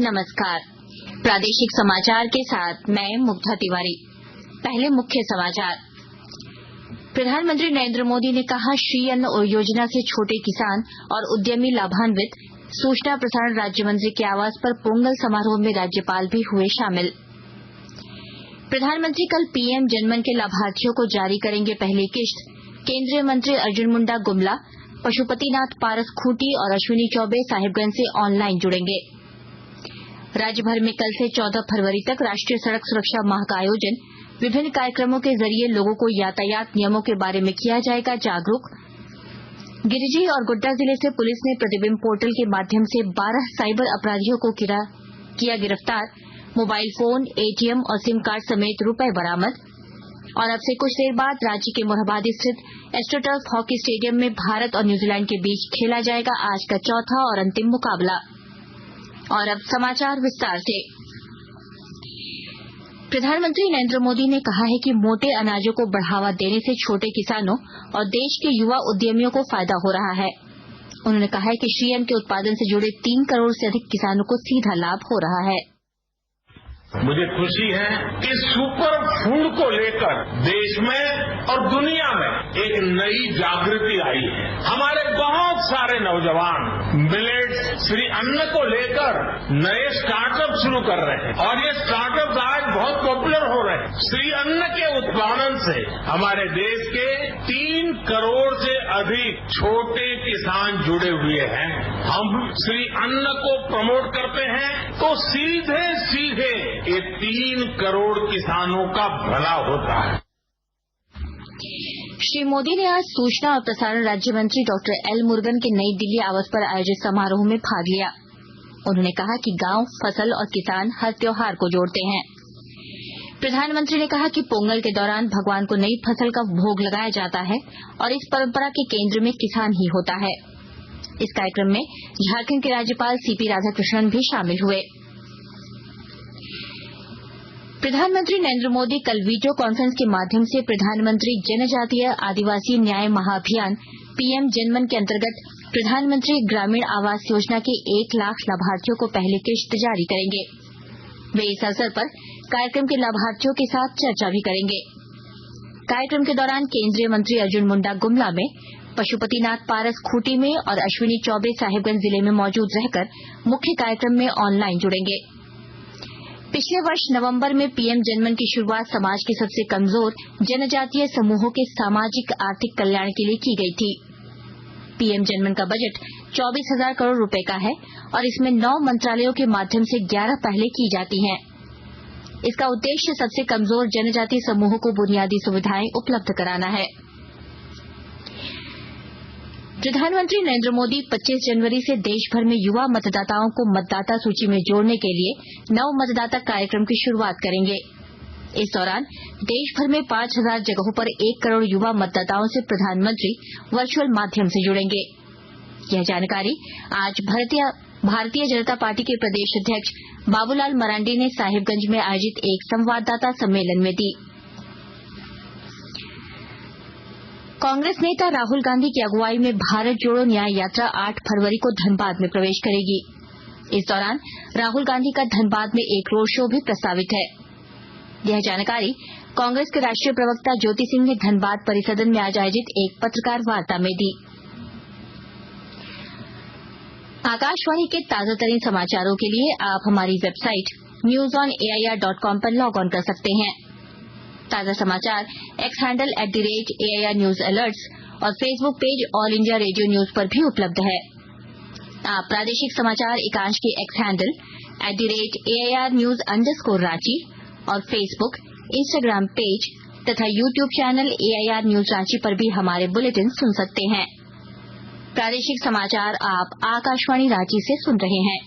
नमस्कार। प्रादेशिक समाचार के साथ मैं मुग्धा तिवारी। पहले मुख्य समाचार। प्रधानमंत्री नरेंद्र मोदी ने कहा, श्री अन्न योजना से छोटे किसान और उद्यमी लाभान्वित। सूचना प्रसारण राज्य मंत्री के आवास पर पोंगल समारोह में राज्यपाल भी हुए शामिल। प्रधानमंत्री कल पीएम जनमन के लाभार्थियों को जारी करेंगे पहली किश्त। केंद्रीय मंत्री अर्जुन मुंडा गुमला, पशुपतिनाथ पारस खूंटी और अश्विनी चौबे साहिबगंज से ऑनलाइन जुड़ेंगे। राज्य भर में कल से 14 फरवरी तक राष्ट्रीय सड़क सुरक्षा माह का आयोजन। विभिन्न कार्यक्रमों के जरिए लोगों को यातायात नियमों के बारे में किया जाएगा जागरूक। गिरिडीह और गोड्डा जिले से पुलिस ने प्रतिबिंब पोर्टल के माध्यम से 12 साइबर अपराधियों को किया गिरफ्तार। मोबाइल फोन, एटीएम और सिम कार्ड समेत रुपए बरामद। और अब से कुछ देर बाद रांची के मोरहाबादी स्थित एस्ट्रोटर्फ हॉकी स्टेडियम में भारत और न्यूजीलैंड के बीच खेला जाएगा आज का चौथा और अंतिम मुकाबला। और अब समाचार विस्तार से। प्रधानमंत्री नरेंद्र मोदी ने कहा है कि मोटे अनाजों को बढ़ावा देने से छोटे किसानों और देश के युवा उद्यमियों को फायदा हो रहा है। उन्होंने कहा है कि श्री अन्न के उत्पादन से जुड़े 3 करोड़ से अधिक किसानों को सीधा लाभ हो रहा है। मुझे खुशी है कि सुपर फूड को लेकर देश में और दुनिया में एक नई जागृति आई है। हमारे बहुत सारे नौजवान मिलेट्स, श्री अन्न को लेकर नए स्टार्टअप शुरू कर रहे हैं और ये स्टार्टअप आज बहुत पॉपुलर हो रहे हैं। श्री अन्न के उत्पादन से हमारे देश के 3 करोड़ से अधिक छोटे किसान जुड़े हुए हैं। हम श्री अन्न को प्रमोट करते हैं तो सीधे ये 3 करोड़ किसानों का भला होता है। श्री मोदी ने आज सूचना और प्रसारण राज्य मंत्री डॉक्टर एल मुरुगन के नई दिल्ली आवास पर आयोजित समारोह में भाग लिया। उन्होंने कहा कि गांव, फसल और किसान हर त्योहार को जोड़ते हैं। प्रधानमंत्री ने कहा कि पोंगल के दौरान भगवान को नई फसल का भोग लगाया जाता है और इस परंपरा के केंद्र में किसान ही होता है। इस कार्यक्रम में झारखंड के राज्यपाल सीपी राधाकृष्णन भी शामिल हुए। प्रधानमंत्री नरेंद्र मोदी कल वीडियो कॉन्फ्रेंस के माध्यम से प्रधानमंत्री जनजातीय आदिवासी न्याय महाअभियान पीएम जनमन के अंतर्गत प्रधानमंत्री ग्रामीण आवास योजना के 1 लाख लाभार्थियों को पहली किश्त जारी करेंगे। वे इस अवसर पर कार्यक्रम के लाभार्थियों के साथ चर्चा भी करेंगे। कार्यक्रम के दौरान केंद्रीय मंत्री अर्जुन मुंडा गुमला में, पशुपतिनाथ पारस खूंटी में और अश्विनी चौबे साहिबगंज जिले में मौजूद रहकर मुख्य कार्यक्रम में ऑनलाइन जुड़ेंगे। पिछले वर्ष नवंबर में पीएम जनमन की शुरुआत समाज के सबसे कमजोर जनजातीय समूहों के सामाजिक आर्थिक कल्याण के लिए की गई थी। पीएम जनमन का बजट 24,000 करोड़ रुपए का है और इसमें 9 मंत्रालयों के माध्यम से 11 पहलें की जाती हैं। इसका उद्देश्य सबसे कमजोर जनजातीय समूहों को बुनियादी सुविधाएं उपलब्ध कराना है। प्रधानमंत्री नरेंद्र मोदी 25 जनवरी से देश भर में युवा मतदाताओं को मतदाता सूची में जोड़ने के लिए नव मतदाता कार्यक्रम की शुरुआत करेंगे। इस दौरान देश भर में 5,000 जगहों पर 1 करोड़ युवा मतदाताओं से प्रधानमंत्री वर्चुअल माध्यम से जुड़ेंगे। यह जानकारी आज भारतीय जनता पार्टी के प्रदेश अध्यक्ष बाबूलाल मरांडी ने साहिबगंज में आयोजित एक संवाददाता सम्मेलन में दी। कांग्रेस नेता राहुल गांधी की अगुवाई में भारत जोड़ो न्याय यात्रा 8 फरवरी को धनबाद में प्रवेश करेगी। इस दौरान राहुल गांधी का धनबाद में एक रोड शो भी प्रस्तावित है। यह जानकारी कांग्रेस के राष्ट्रीय प्रवक्ता ज्योति सिंह ने धनबाद परिसदन में आज आयोजित एक पत्रकार वार्ता में दी। आकाशवाणी के ताजातरीन समाचारों के लिए आप हमारी वेबसाइट newsonair.com पर लॉग ऑन कर सकते हैं। ताजा समाचार X handle @AIR news alerts और Facebook page All India Radio news पर भी उपलब्ध है। आप प्रादेशिक समाचार एकांश के X handle @AIR news _Ranchi और फेसबुक, इंस्टाग्राम पेज तथा YouTube channel AIR news Ranchi पर भी हमारे बुलेटिन सुन सकते हैं। प्रादेशिक समाचार आप आकाशवाणी रांची से सुन रहे हैं।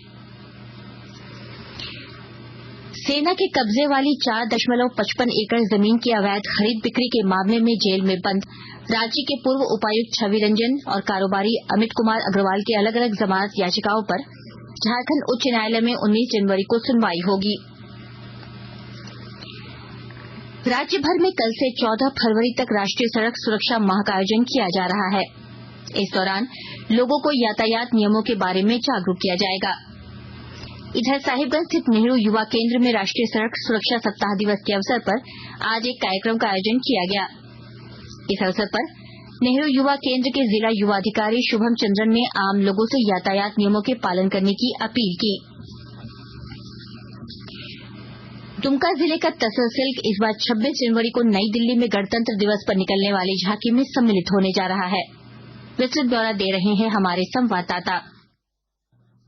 सेना के कब्जे वाली 4.55 एकड़ जमीन की अवैध खरीद बिक्री के मामले में जेल में बंद रांची के पूर्व उपायुक्त छवि रंजन और कारोबारी अमित कुमार अग्रवाल की अलग अलग जमानत याचिकाओं पर झारखंड उच्च न्यायालय में 19 जनवरी को सुनवाई होगी। राज्य भर में कल से 14 फरवरी तक राष्ट्रीय सड़क सुरक्षा माह का आयोजन किया जा रहा है। इस दौरान लोगों को यातायात नियमों के बारे में जागरूक किया जाएगा। इधर साहिबगंज स्थित नेहरू युवा केंद्र में राष्ट्रीय सड़क सुरक्षा सप्ताह दिवस के अवसर पर आज एक कार्यक्रम का आयोजन किया गया। इस अवसर पर नेहरू युवा केंद्र के जिला युवा अधिकारी शुभम चंद्रन ने आम लोगों से यातायात नियमों के पालन करने की अपील की। दुमका जिले का तसर सिल्क इस बार 26 जनवरी को नई दिल्ली में गणतंत्र दिवस पर निकलने वाली झांकी में सम्मिलित होने जा रहा है। विस्तृत ब्यौरा दे रहे हैं हमारे संवाददाता।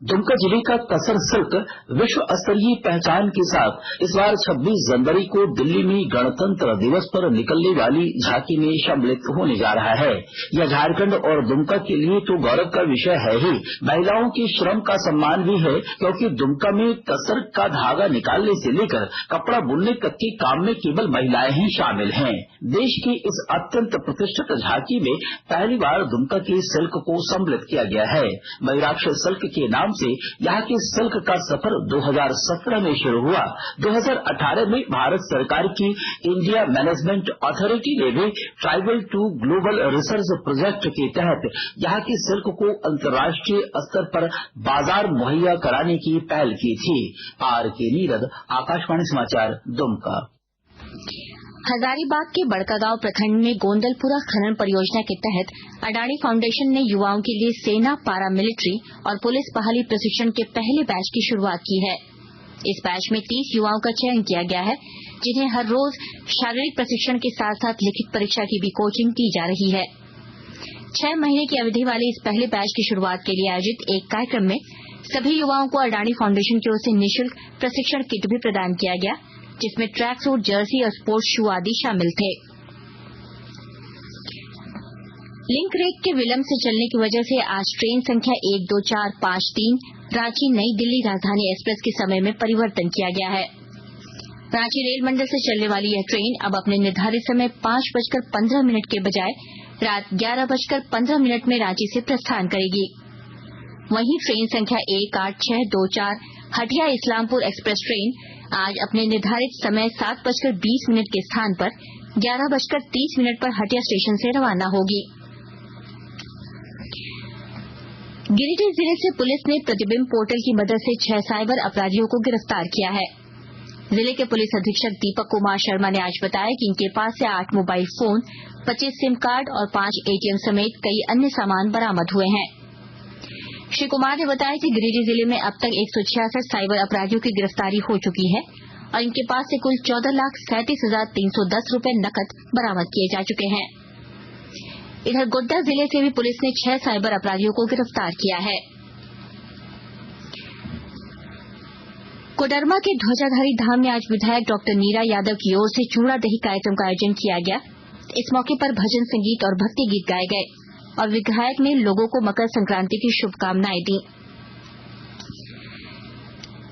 दुमका जिले का तसर सिल्क विश्व स्तरीय पहचान के साथ इस बार 26 जनवरी को दिल्ली में गणतंत्र दिवस पर निकलने वाली झांकी में सम्मिलित होने जा रहा है। यह झारखंड और दुमका के लिए तो गौरव का विषय है ही, महिलाओं के श्रम का सम्मान भी है, क्योंकि दुमका में तसर का धागा निकालने से लेकर कपड़ा बुनने तक के काम में केवल महिलाएं ही शामिल हैं। देश की इस अत्यंत प्रतिष्ठित झांकी में पहली बार दुमका के सिल्क को सम्मिलित किया गया है। मयूराक्ष सिल्क के नाम से यहाँ के सिल्क का सफर 2017 में शुरू हुआ। 2018 में भारत सरकार की इंडिया मैनेजमेंट अथॉरिटी ने भी tribal to global research project के तहत यहाँ के सिल्क को अंतर्राष्ट्रीय स्तर पर बाजार मुहैया कराने की पहल की थी। R.K. नीरद, आकाशवाणी समाचार, दुमका। हजारीबाग के बड़कागांव प्रखंड में गोंदलपुरा खनन परियोजना के तहत अडानी फाउंडेशन ने युवाओं के लिए सेना, पारा मिलिट्री और पुलिस बहाली प्रशिक्षण के पहले बैच की शुरुआत की है। इस बैच में 30 युवाओं का चयन किया गया है, जिन्हें हर रोज शारीरिक प्रशिक्षण के साथ साथ लिखित परीक्षा की भी कोचिंग दी जा रही है। 6 महीने की अवधि वाले इस पहले बैच की शुरुआत के लिए आयोजित एक कार्यक्रम में सभी युवाओं को अडानी फाउंडेशन की ओर से निःशुल्क प्रशिक्षण किट भी प्रदान किया गया, जिसमें ट्रैक सूट, जर्सी और स्पोर्ट्स शू आदि शामिल थे। लिंक रेक के विलंब से चलने की वजह से आज ट्रेन संख्या 12453 रांची नई दिल्ली राजधानी एक्सप्रेस के समय में परिवर्तन किया गया है। रांची रेल मंडल से चलने वाली यह ट्रेन अब अपने निर्धारित समय 5:15 के बजाय रात 11:15 में रांची से प्रस्थान करेगी। वहीं ट्रेन संख्या 18624 हटिया इस्लामपुर एक्सप्रेस ट्रेन आज अपने निर्धारित समय 7:20 के स्थान पर 11:30 पर हटिया स्टेशन से रवाना होगी। गिरिडीह जिले से पुलिस ने प्रतिबिंब पोर्टल की मदद से 6 साइबर अपराधियों को गिरफ्तार किया है। जिले के पुलिस अधीक्षक दीपक कुमार शर्मा ने आज बताया कि इनके पास से 8 मोबाइल फोन, 25 सिम कार्ड और 5 ATM समेत कई अन्य सामान बरामद हुए हैं। श्री कुमार ने बताया कि गिरिडीह जिले में अब तक 166 साइबर अपराधियों की गिरफ्तारी हो चुकी है और इनके पास से कुल 14,37,310 रूपये नकद बरामद किए जा चुके हैं। इधर गोड्डा जिले से भी पुलिस ने 6 साइबर अपराधियों को गिरफ्तार किया है। कोडरमा के ध्वजाधारी धाम में आज विधायक डॉक्टर नीरा यादव की ओर से चूड़ा दही कार्यक्रम का आयोजन किया गया। इस मौके पर भजन संगीत और भक्ति गीत गाए गए और विधायक ने लोगों को मकर संक्रांति की शुभकामनाएं दी।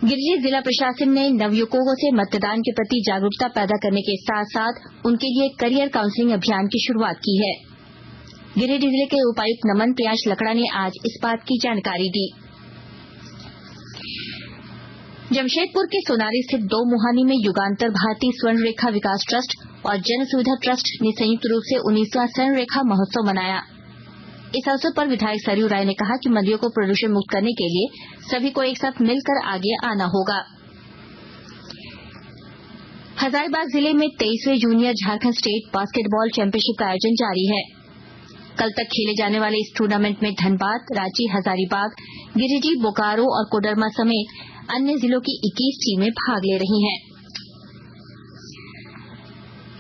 गिरिडीह जिला प्रशासन ने नवयुवकों से मतदान के प्रति जागरूकता पैदा करने के साथ साथ उनके लिए करियर काउंसलिंग अभियान की शुरुआत की है। गिरिडीह जिले के उपायुक्त नमन प्रियांश लकड़ा ने आज इस बात की जानकारी दी। जमशेदपुर के सोनारी स्थित 2 मुहानी में युगांतर भारतीय स्वर्ण रेखा विकास ट्रस्ट और जन सुविधा ट्रस्ट ने संयुक्त रूप से 19वां स्वर्ण रेखा महोत्सव मनाया। इस अवसर पर विधायक सरयू राय ने कहा कि नदियों को प्रदूषण मुक्त करने के लिए सभी को एक साथ मिलकर आगे आना होगा। हजारीबाग जिले में 23वें junior Jharkhand state basketball championship का आयोजन जारी है। कल तक खेले जाने वाले इस टूर्नामेंट में धनबाद, रांची, हजारीबाग, गिरिडीह, बोकारो और कोडरमा समेत अन्य जिलों की 21 टीमें भाग ले रही हैं।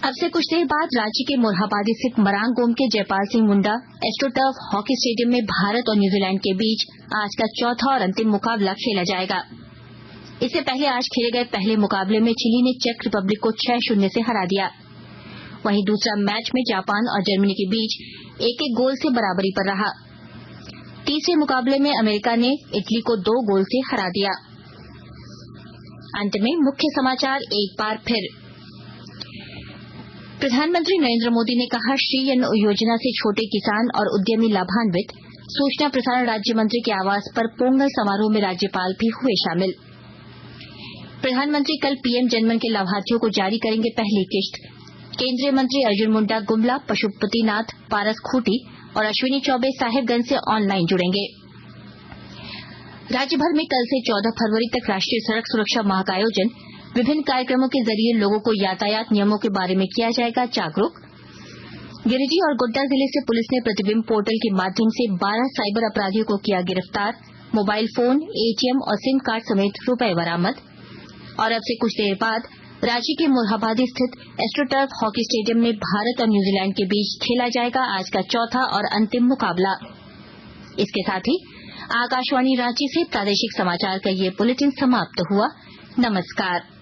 अब से कुछ देर बाद रांची के मोरहाबादी स्थित मरांग गोम के Jaipal Singh Munda astroturf hockey stadium में भारत और न्यूजीलैंड के बीच आज का चौथा और अंतिम मुकाबला खेला जाएगा। इससे पहले आज खेले गए पहले मुकाबले में चिली ने चेक रिपब्लिक को 6-0 से हरा दिया। वहीं दूसरा मैच में जापान और जर्मनी के बीच 1-1 गोल से बराबरी पर रहा। तीसरे मुकाबले में अमेरिका ने इटली को 2 गोल से हरा दिया। अंत में मुख्य समाचार एक बार फिर। प्रधानमंत्री नरेंद्र मोदी ने कहा, श्री अन्न योजना से छोटे किसान और उद्यमी लाभान्वित। सूचना प्रसारण राज्य मंत्री के आवास पर पोंगल समारोह में राज्यपाल भी हुए शामिल। प्रधानमंत्री कल पीएम जनमन के लाभार्थियों को जारी करेंगे पहली किश्त। केंद्रीय मंत्री अर्जुन मुंडा गुमला, पशुपतिनाथ, पारस खूंटी और अश्विनी चौबे साहेबगंज से ऑनलाइन जुड़ेंगे। राज्य भर में कल से 14 फरवरी तक राष्ट्रीय सड़क सुरक्षा माह का आयोजन। विभिन्न कार्यक्रमों के जरिए लोगों को यातायात नियमों के बारे में किया जाएगा जागरूक। गिरिडीह और गोड्डा जिले से पुलिस ने प्रतिबिंब पोर्टल के माध्यम से 12 साइबर अपराधियों को किया गिरफ्तार। मोबाइल फोन, एटीएम और सिम कार्ड समेत रुपए बरामद। और अब से कुछ देर बाद रांची के मोरहाबादी स्थित एस्ट्रोटर्फ हॉकी स्टेडियम में भारत और न्यूजीलैंड के बीच खेला जाएगा आज का चौथा और अंतिम मुकाबला। इसके साथ ही आकाशवाणी रांची से प्रादेशिक समाचार का ये बुलेटिन समाप्त हुआ। नमस्कार।